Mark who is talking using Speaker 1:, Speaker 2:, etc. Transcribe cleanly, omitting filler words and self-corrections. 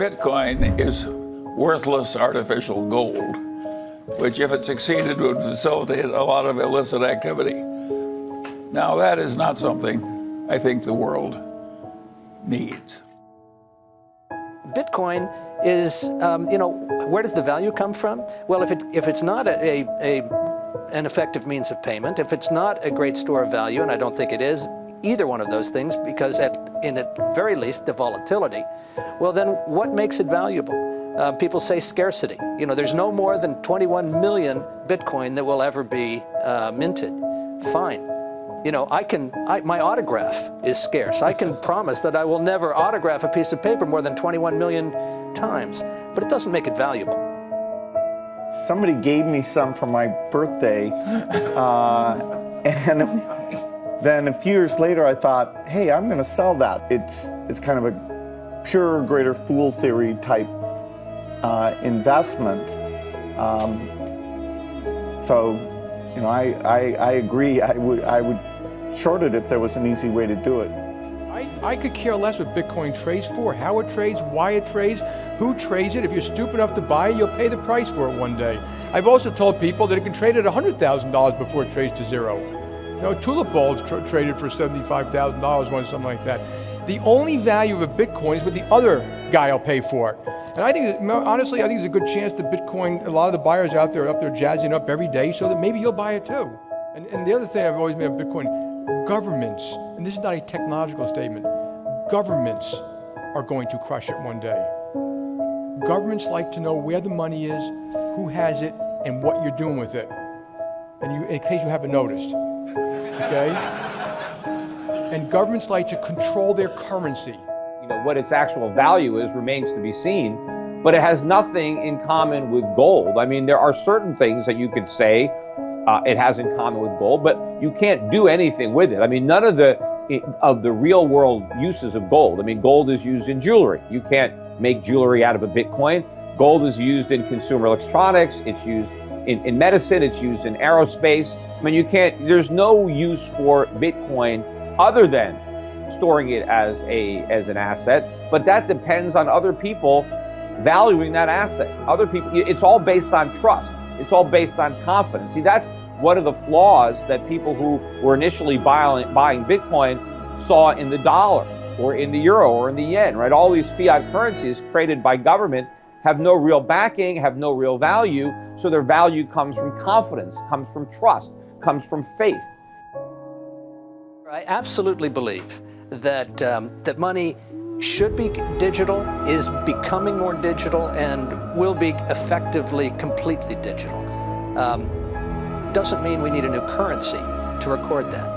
Speaker 1: Bitcoin is worthless artificial gold, which, if it succeeded, would facilitate a lot of illicit activity. Now, that is not something I think the world needs.
Speaker 2: Bitcoin is, where does the value come from? Well, if it's not an effective means of payment, if it's not a great store of value, and I don't think it is either one of those things, because in at very least the volatility, well then what makes it valuable? People say scarcity. There's no more than 21 million Bitcoin that will ever be minted. Fine. My autograph is scarce. I can promise that I will never autograph a piece of paper more than 21 million times, but it doesn't make it valuable.
Speaker 3: Somebody gave me some for my birthday, and then a few years later I thought, hey, I'm going to sell that. It's kind of a pure greater fool theory type investment. I agree. I would short it if there was an easy way to do it.
Speaker 4: I could care less what Bitcoin trades for, how it trades, why it trades, who trades it. If you're stupid enough to buy it, you'll pay the price for it one day. I've also told people that it can trade at $100,000 before it trades to zero. Tulip bulbs traded for $75,000 once, something like that. The only value of a Bitcoin is what the other guy will pay for it. And I think, honestly, there's a good chance that Bitcoin, a lot of the buyers out there jazzing up every day so that maybe you'll buy it too. And the other thing I've always made of Bitcoin, governments, and this is not a technological statement, governments are going to crush it one day. Governments like to know where the money is, who has it, and what you're doing with it. And in case you haven't noticed, okay? And governments like to control their currency.
Speaker 5: What its actual value is remains to be seen, but it has nothing in common with gold. I mean, there are certain things that you could say it has in common with gold, but you can't do anything with it. I mean, none of the real world uses of gold. I mean, gold is used in jewelry. You can't make jewelry out of a Bitcoin. Gold is used in consumer electronics. It's used in medicine. It's used in aerospace. I mean, there's no use for Bitcoin other than storing it as an asset, but that depends on other people valuing that asset. Other people, it's all based on trust. It's all based on confidence. See, that's one of the flaws that people who were initially buying Bitcoin saw in the dollar or in the euro or in the yen, right? All these fiat currencies created by government have no real backing, have no real value, so their value comes from confidence, comes from trust, comes from faith.
Speaker 2: I absolutely believe that money should be digital, is becoming more digital, and will be effectively completely digital. Doesn't mean we need a new currency to record that.